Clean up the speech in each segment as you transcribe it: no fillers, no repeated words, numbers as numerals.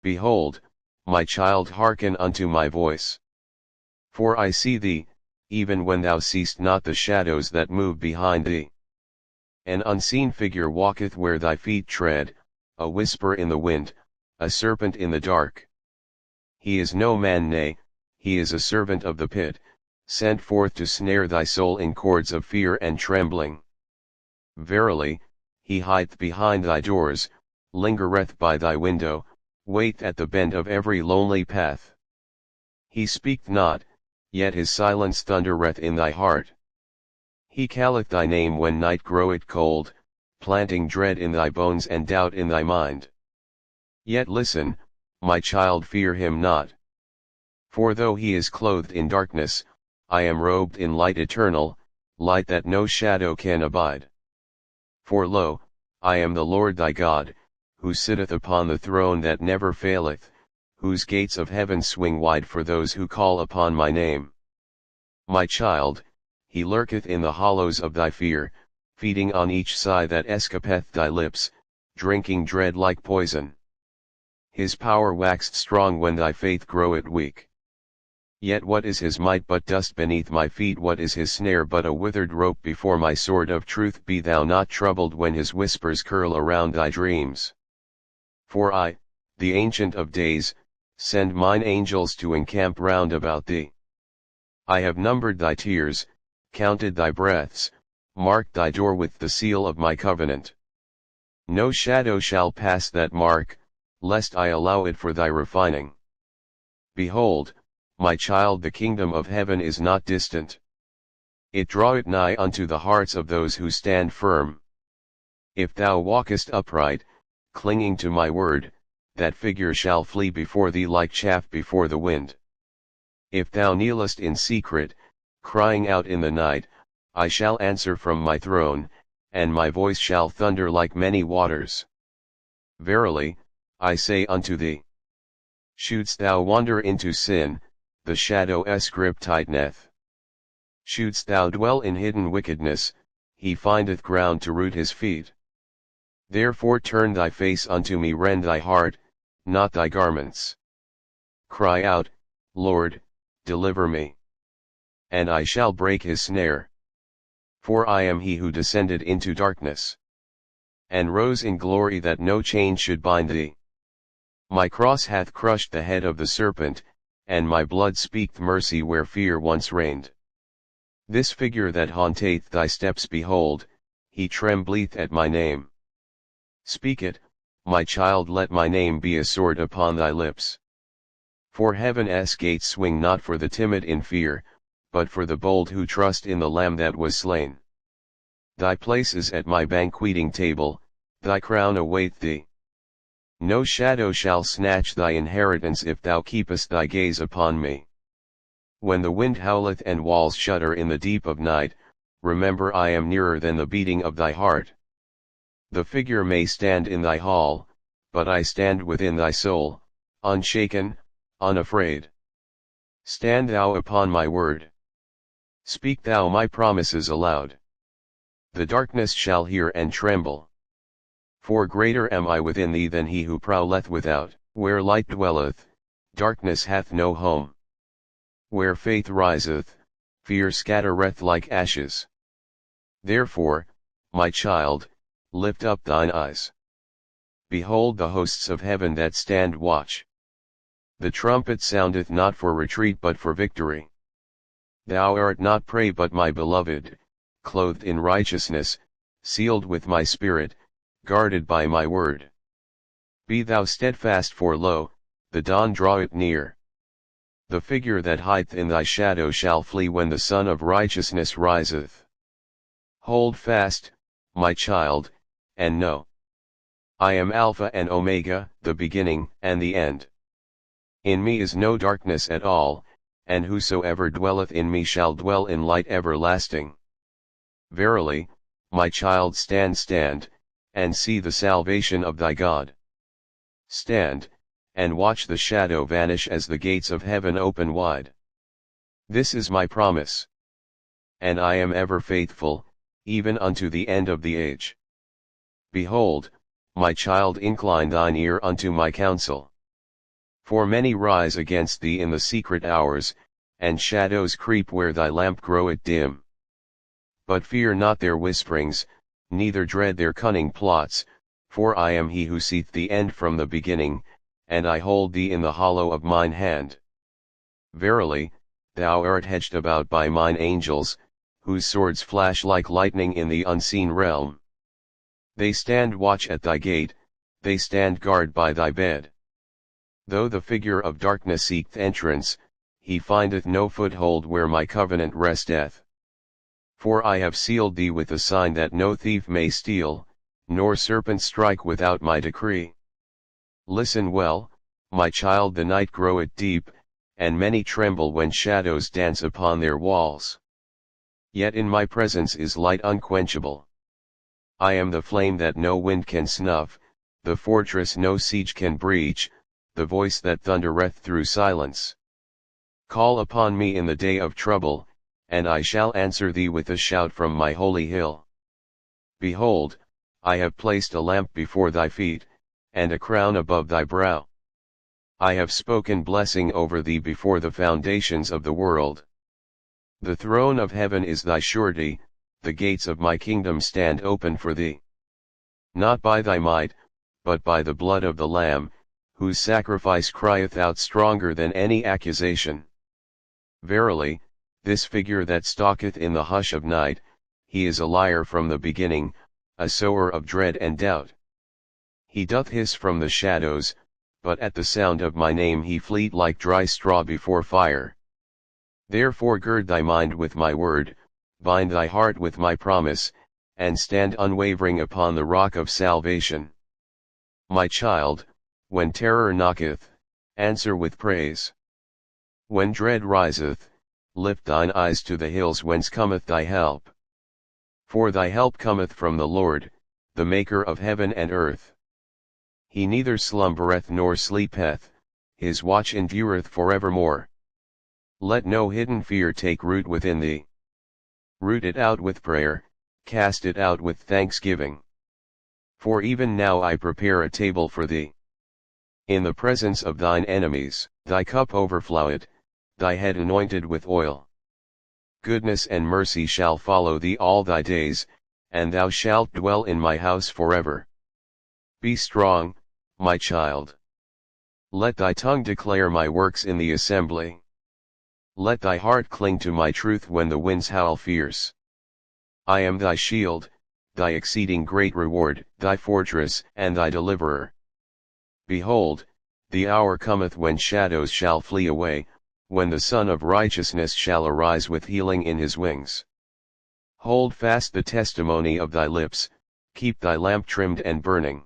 Behold, my child, hearken unto my voice. For I see thee, even when thou seest not the shadows that move behind thee. An unseen figure walketh where thy feet tread, a whisper in the wind, a serpent in the dark. He is no man, nay, he is a servant of the pit, sent forth to snare thy soul in cords of fear and trembling. Verily, he hideth behind thy doors, lingereth by thy window, waiteth at the bend of every lonely path. He speaketh not, yet his silence thundereth in thy heart. He calleth thy name when night groweth cold, planting dread in thy bones and doubt in thy mind. Yet listen, my child, fear him not. For though he is clothed in darkness, I am robed in light eternal, light that no shadow can abide. For lo, I am the Lord thy God, who sitteth upon the throne that never faileth, whose gates of heaven swing wide for those who call upon my name. My child, he lurketh in the hollows of thy fear, feeding on each sigh that escapeth thy lips, drinking dread like poison. His power waxed strong when thy faith groweth weak. Yet what is his might but dust beneath my feet? What is his snare but a withered rope before my sword of truth? Be thou not troubled when his whispers curl around thy dreams. For I, the Ancient of Days, send mine angels to encamp round about thee. I have numbered thy tears, counted thy breaths, marked thy door with the seal of my covenant. No shadow shall pass that mark, lest I allow it for thy refining. Behold, my child, the kingdom of heaven is not distant. It draweth nigh unto the hearts of those who stand firm. If thou walkest upright, clinging to my word, that figure shall flee before thee like chaff before the wind. If thou kneelest in secret, crying out in the night, I shall answer from my throne, and my voice shall thunder like many waters. Verily, I say unto thee, shouldst thou wander into sin, the shadow tighteneth. Shouldst thou dwell in hidden wickedness, he findeth ground to root his feet. Therefore turn thy face unto me, rend thy heart, not thy garments. Cry out, Lord, deliver me. And I shall break his snare. For I am he who descended into darkness, and rose in glory that no chain should bind thee. My cross hath crushed the head of the serpent, and my blood speaketh mercy where fear once reigned. This figure that haunteth thy steps, behold, he trembleth at my name. Speak it, my child, let my name be a sword upon thy lips. For heaven's gates swing not for the timid in fear, but for the bold who trust in the Lamb that was slain. Thy place is at my banqueting table, thy crown awaiteth thee. No shadow shall snatch thy inheritance if thou keepest thy gaze upon me. When the wind howleth and walls shudder in the deep of night, remember I am nearer than the beating of thy heart. The figure may stand in thy hall, but I stand within thy soul, unshaken, unafraid. Stand thou upon my word. Speak thou my promises aloud. The darkness shall hear and tremble. For greater am I within thee than he who prowleth without. Where light dwelleth, darkness hath no home. Where faith riseth, fear scattereth like ashes. Therefore, my child, lift up thine eyes. Behold the hosts of heaven that stand watch. The trumpet soundeth not for retreat but for victory. Thou art not prey but my beloved, clothed in righteousness, sealed with my spirit, guarded by my word. Be thou steadfast, for lo, the dawn draweth near. The figure that hideth in thy shadow shall flee when the Sun of righteousness riseth. Hold fast, my child, and know. I am Alpha and Omega, the beginning and the end. In me is no darkness at all, and whosoever dwelleth in me shall dwell in light everlasting. Verily, my child, stand, and see the salvation of thy God. Stand, and watch the shadow vanish as the gates of heaven open wide. This is my promise. And I am ever faithful, even unto the end of the age. Behold, my child, incline thine ear unto my counsel. For many rise against thee in the secret hours, and shadows creep where thy lamp groweth dim. But fear not their whisperings, neither dread their cunning plots, for I am he who seeth the end from the beginning, and I hold thee in the hollow of mine hand. Verily, thou art hedged about by mine angels, whose swords flash like lightning in the unseen realm. They stand watch at thy gate, they stand guard by thy bed. Though the figure of darkness seeketh entrance, he findeth no foothold where my covenant resteth. For I have sealed thee with a sign that no thief may steal, nor serpent strike without my decree. Listen well, my child, the night groweth deep, and many tremble when shadows dance upon their walls. Yet in my presence is light unquenchable. I am the flame that no wind can snuff, the fortress no siege can breach, the voice that thundereth through silence. Call upon me in the day of trouble, and I shall answer thee with a shout from my holy hill. Behold, I have placed a lamp before thy feet, and a crown above thy brow. I have spoken blessing over thee before the foundations of the world. The throne of heaven is thy surety, the gates of my kingdom stand open for thee. Not by thy might, but by the blood of the Lamb, whose sacrifice crieth out stronger than any accusation. Verily, this figure that stalketh in the hush of night, he is a liar from the beginning, a sower of dread and doubt. He doth hiss from the shadows, but at the sound of my name he fleet like dry straw before fire. Therefore gird thy mind with my word, bind thy heart with my promise, and stand unwavering upon the rock of salvation. My child, when terror knocketh, answer with praise. When dread riseth, lift thine eyes to the hills whence cometh thy help. For thy help cometh from the Lord, the maker of heaven and earth. He neither slumbereth nor sleepeth, his watch endureth forevermore. Let no hidden fear take root within thee. Root it out with prayer, cast it out with thanksgiving. For even now I prepare a table for thee in the presence of thine enemies. Thy cup overfloweth, thy head anointed with oil. Goodness and mercy shall follow thee all thy days, and thou shalt dwell in my house forever. Be strong, my child. Let thy tongue declare my works in the assembly. Let thy heart cling to my truth when the winds howl fierce. I am thy shield, thy exceeding great reward, thy fortress and thy deliverer. Behold, the hour cometh when shadows shall flee away, when the Son of Righteousness shall arise with healing in his wings. Hold fast the testimony of thy lips, keep thy lamp trimmed and burning.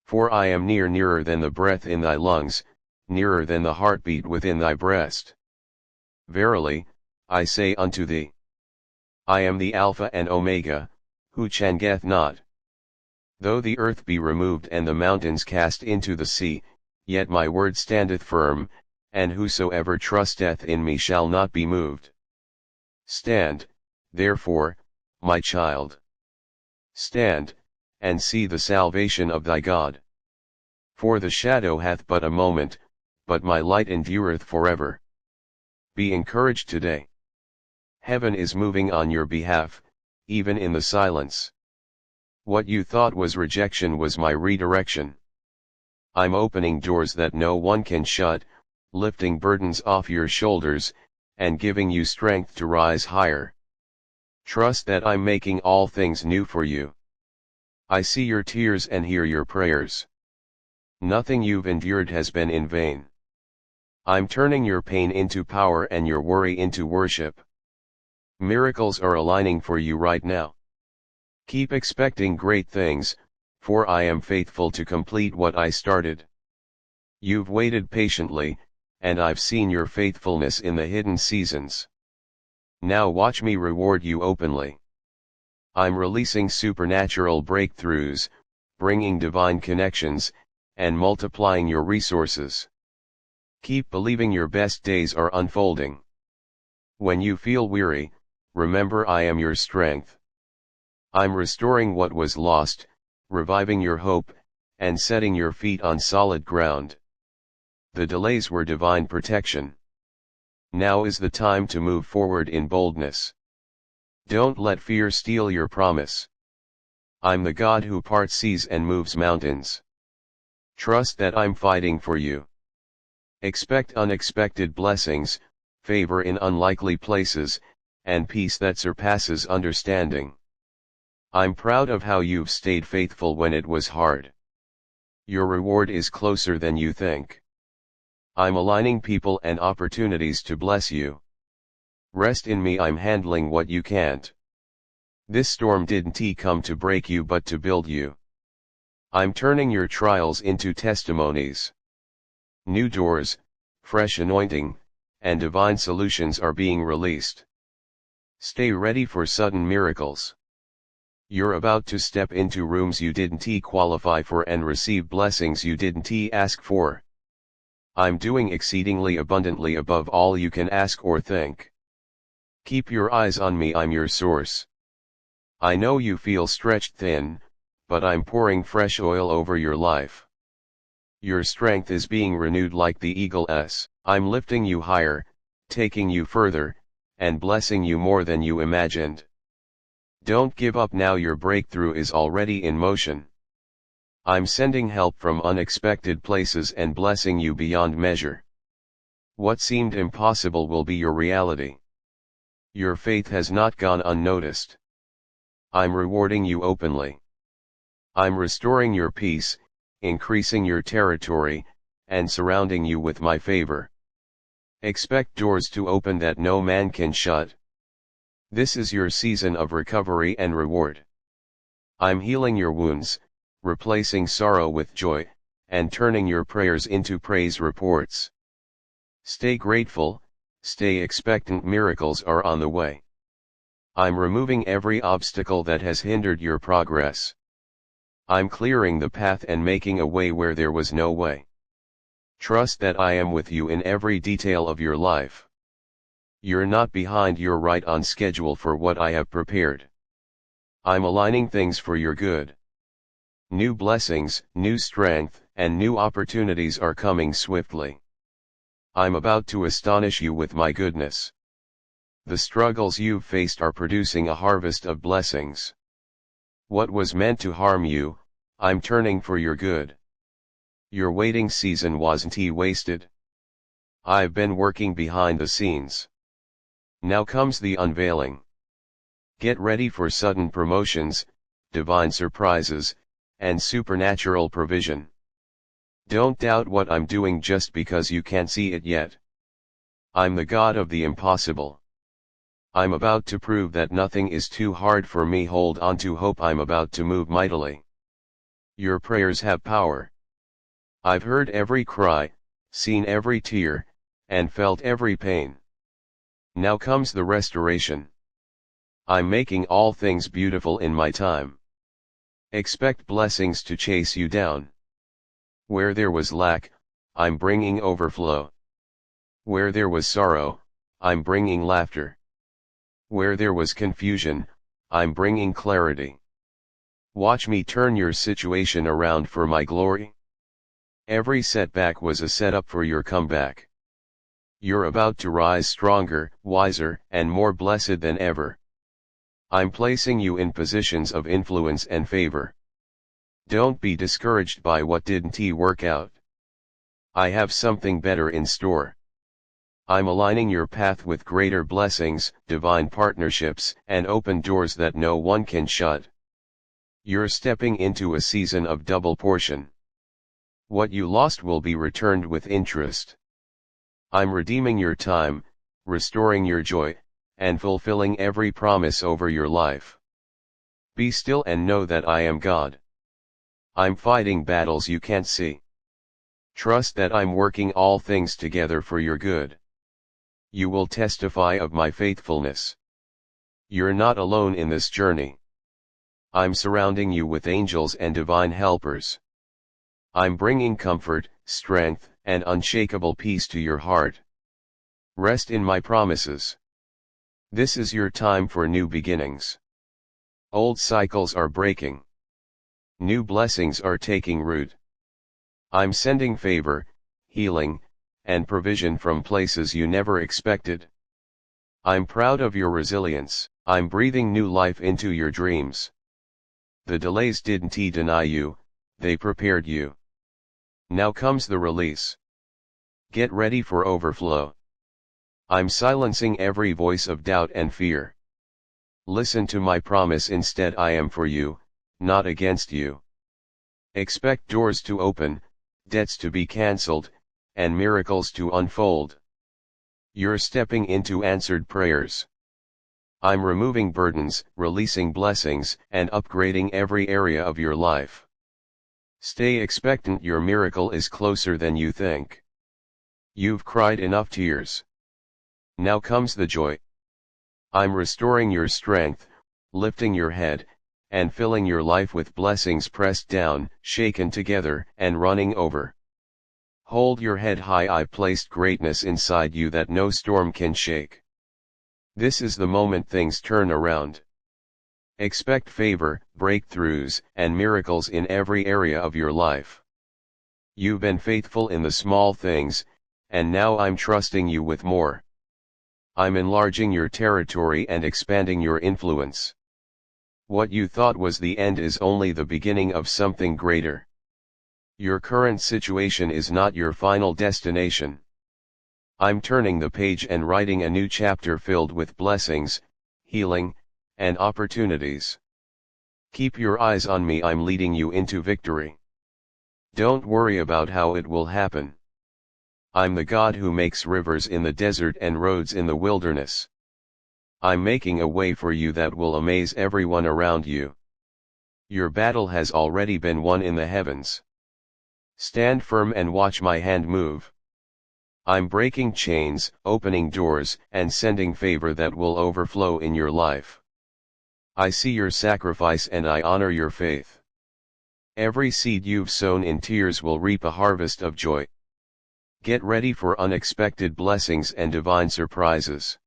For I am nearer than the breath in thy lungs, nearer than the heartbeat within thy breast. Verily, I say unto thee, I am the Alpha and Omega, who changeth not. Though the earth be removed and the mountains cast into the sea, yet my word standeth firm, and whosoever trusteth in me shall not be moved. Stand, therefore, my child. Stand, and see the salvation of thy God. For the shadow hath but a moment, but my light endureth forever. Be encouraged today. Heaven is moving on your behalf, even in the silence. What you thought was rejection was my redirection. I'm opening doors that no one can shut, lifting burdens off your shoulders, and giving you strength to rise higher. Trust that I'm making all things new for you. I see your tears and hear your prayers. Nothing you've endured has been in vain. I'm turning your pain into power and your worry into worship. Miracles are aligning for you right now. Keep expecting great things, for I am faithful to complete what I started. You've waited patiently, and I've seen your faithfulness in the hidden seasons. Now watch me reward you openly. I'm releasing supernatural breakthroughs, bringing divine connections, and multiplying your resources. Keep believing your best days are unfolding. When you feel weary, remember I am your strength. I'm restoring what was lost, reviving your hope, and setting your feet on solid ground. The delays were divine protection. Now is the time to move forward in boldness. Don't let fear steal your promise. I'm the God who parts seas and moves mountains. Trust that I'm fighting for you. Expect unexpected blessings, favor in unlikely places, and peace that surpasses understanding. I'm proud of how you've stayed faithful when it was hard. Your reward is closer than you think. I'm aligning people and opportunities to bless you. Rest in me, I'm handling what you can't. This storm didn't come to break you but to build you. I'm turning your trials into testimonies. New doors, fresh anointing, and divine solutions are being released. Stay ready for sudden miracles. You're about to step into rooms you didn't qualify for and receive blessings you didn't ask for. I'm doing exceedingly abundantly above all you can ask or think. Keep your eyes on me, I'm your source. I know you feel stretched thin, but I'm pouring fresh oil over your life. Your strength is being renewed like the eagle's. I'm lifting you higher, taking you further, and blessing you more than you imagined. Don't give up now, your breakthrough is already in motion. I'm sending help from unexpected places and blessing you beyond measure. What seemed impossible will be your reality. Your faith has not gone unnoticed. I'm rewarding you openly. I'm restoring your peace, increasing your territory, and surrounding you with my favor. Expect doors to open that no man can shut. This is your season of recovery and reward. I'm healing your wounds, replacing sorrow with joy, and turning your prayers into praise reports. Stay grateful, stay expectant, miracles are on the way. I'm removing every obstacle that has hindered your progress. I'm clearing the path and making a way where there was no way. Trust that I am with you in every detail of your life. You're not behind, you're right on schedule for what I have prepared. I'm aligning things for your good. New blessings, new strength, and new opportunities are coming swiftly. I'm about to astonish you with my goodness. The struggles you've faced are producing a harvest of blessings. What was meant to harm you, I'm turning for your good. Your waiting season wasn't wasted. I've been working behind the scenes. Now comes the unveiling. Get ready for sudden promotions, divine surprises, and supernatural provision. Don't doubt what I'm doing just because you can't see it yet. I'm the God of the impossible. I'm about to prove that nothing is too hard for me. Hold on to hope, I'm about to move mightily. Your prayers have power. I've heard every cry, seen every tear, and felt every pain. Now comes the restoration. I'm making all things beautiful in my time. Expect blessings to chase you down. Where there was lack, I'm bringing overflow. Where there was sorrow, I'm bringing laughter. Where there was confusion, I'm bringing clarity. Watch me turn your situation around for my glory. Every setback was a setup for your comeback. You're about to rise stronger, wiser, and more blessed than ever. I'm placing you in positions of influence and favor. Don't be discouraged by what didn't work out. I have something better in store. I'm aligning your path with greater blessings, divine partnerships, and open doors that no one can shut. You're stepping into a season of double portion. What you lost will be returned with interest. I'm redeeming your time, restoring your joy, and fulfilling every promise over your life. Be still and know that I am God. I'm fighting battles you can't see. Trust that I'm working all things together for your good. You will testify of my faithfulness. You're not alone in this journey. I'm surrounding you with angels and divine helpers. I'm bringing comfort, strength, and unshakable peace to your heart. Rest in my promises. This is your time for new beginnings. Old cycles are breaking. New blessings are taking root. I'm sending favor, healing, and provision from places you never expected. I'm proud of your resilience. I'm breathing new life into your dreams. The delays didn't deny you, they prepared you. Now comes the release. Get ready for overflow. I'm silencing every voice of doubt and fear. Listen to my promise instead. I am for you, not against you. Expect doors to open, debts to be cancelled, and miracles to unfold. You're stepping into answered prayers. I'm removing burdens, releasing blessings, and upgrading every area of your life. Stay expectant, your miracle is closer than you think. You've cried enough tears. Now comes the joy. I'm restoring your strength, lifting your head, and filling your life with blessings pressed down, shaken together, and running over. Hold your head high. I've placed greatness inside you that no storm can shake. This is the moment things turn around. Expect favor, breakthroughs, and miracles in every area of your life. You've been faithful in the small things, and now I'm trusting you with more. I'm enlarging your territory and expanding your influence. What you thought was the end is only the beginning of something greater. Your current situation is not your final destination. I'm turning the page and writing a new chapter filled with blessings, healing, and opportunities. Keep your eyes on me. I'm leading you into victory. Don't worry about how it will happen. I'm the God who makes rivers in the desert and roads in the wilderness. I'm making a way for you that will amaze everyone around you. Your battle has already been won in the heavens. Stand firm and watch my hand move. I'm breaking chains, opening doors, and sending favor that will overflow in your life. I see your sacrifice and I honor your faith. Every seed you've sown in tears will reap a harvest of joy. Get ready for unexpected blessings and divine surprises.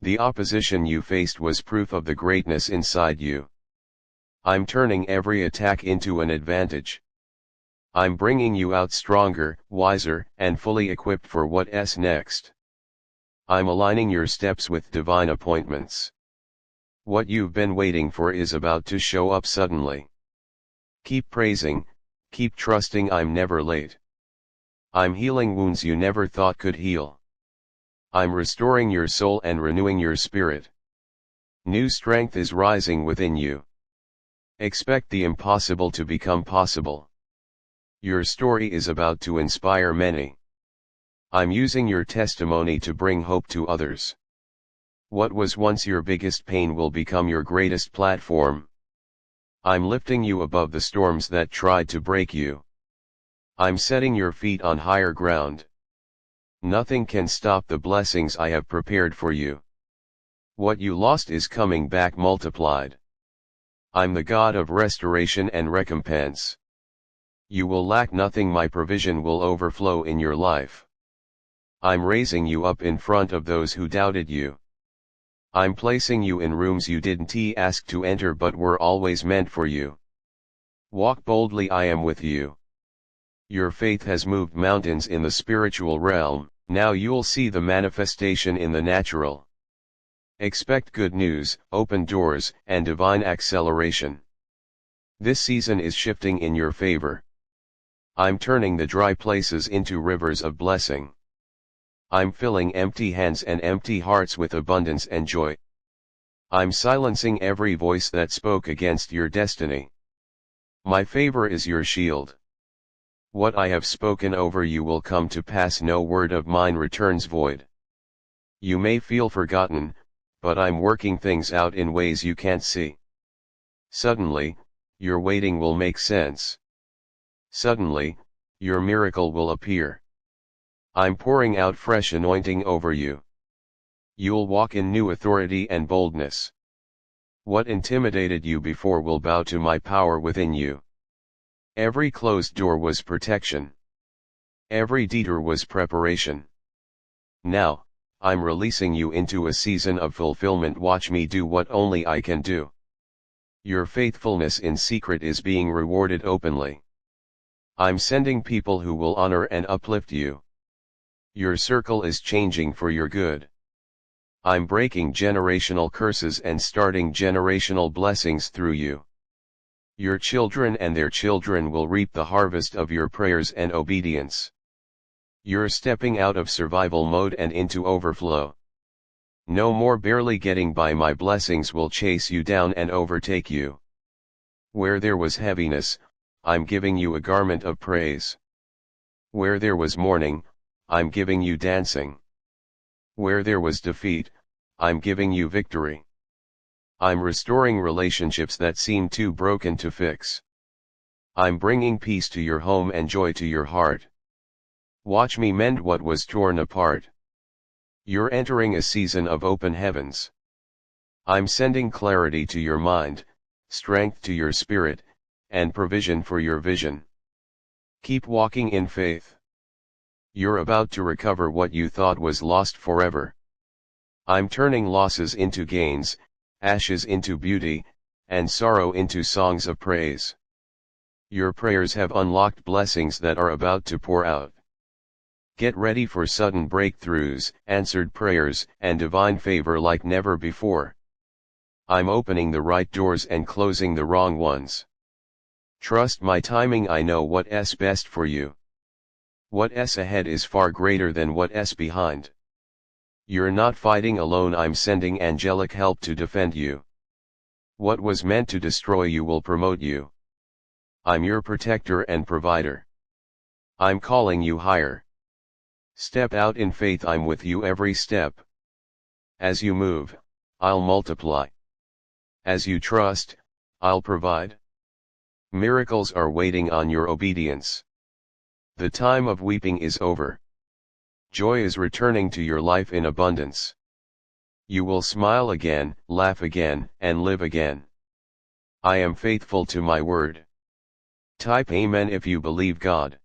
The opposition you faced was proof of the greatness inside you. I'm turning every attack into an advantage. I'm bringing you out stronger, wiser, and fully equipped for what's next. I'm aligning your steps with divine appointments. What you've been waiting for is about to show up suddenly. Keep praising, keep trusting. I'm never late. I'm healing wounds you never thought could heal. I'm restoring your soul and renewing your spirit. New strength is rising within you. Expect the impossible to become possible. Your story is about to inspire many. I'm using your testimony to bring hope to others. What was once your biggest pain will become your greatest platform. I'm lifting you above the storms that tried to break you. I'm setting your feet on higher ground. Nothing can stop the blessings I have prepared for you. What you lost is coming back multiplied. I'm the God of restoration and recompense. You will lack nothing. My provision will overflow in your life. I'm raising you up in front of those who doubted you. I'm placing you in rooms you didn't ask to enter but were always meant for you. Walk boldly. I am with you. Your faith has moved mountains in the spiritual realm, now you'll see the manifestation in the natural. Expect good news, open doors, and divine acceleration. This season is shifting in your favor. I'm turning the dry places into rivers of blessing. I'm filling empty hands and empty hearts with abundance and joy. I'm silencing every voice that spoke against your destiny. My favor is your shield. What I have spoken over you will come to pass. No word of mine returns void. You may feel forgotten, but I'm working things out in ways you can't see. Suddenly, your waiting will make sense. Suddenly, your miracle will appear. I'm pouring out fresh anointing over you. You'll walk in new authority and boldness. What intimidated you before will bow to my power within you. Every closed door was protection. Every detour was preparation. Now, I'm releasing you into a season of fulfillment. Watch me do what only I can do. Your faithfulness in secret is being rewarded openly. I'm sending people who will honor and uplift you. Your circle is changing for your good. I'm breaking generational curses and starting generational blessings through you. Your children and their children will reap the harvest of your prayers and obedience. You're stepping out of survival mode and into overflow. No more barely getting by. My blessings will chase you down and overtake you. Where there was heaviness, I'm giving you a garment of praise. Where there was mourning, I'm giving you dancing. Where there was defeat, I'm giving you victory. I'm restoring relationships that seem too broken to fix. I'm bringing peace to your home and joy to your heart. Watch me mend what was torn apart. You're entering a season of open heavens. I'm sending clarity to your mind, strength to your spirit, and provision for your vision. Keep walking in faith. You're about to recover what you thought was lost forever. I'm turning losses into gains, ashes into beauty, and sorrow into songs of praise. Your prayers have unlocked blessings that are about to pour out. Get ready for sudden breakthroughs, answered prayers, and divine favor like never before. I'm opening the right doors and closing the wrong ones. Trust my timing. I know what's best for you. What's ahead is far greater than what's behind. You're not fighting alone. I'm sending angelic help to defend you. What was meant to destroy you will promote you. I'm your protector and provider. I'm calling you higher. Step out in faith. I'm with you every step. As you move, I'll multiply. As you trust, I'll provide. Miracles are waiting on your obedience. The time of weeping is over. Joy is returning to your life in abundance. You will smile again, laugh again, and live again. I am faithful to my word. Type Amen if you believe God.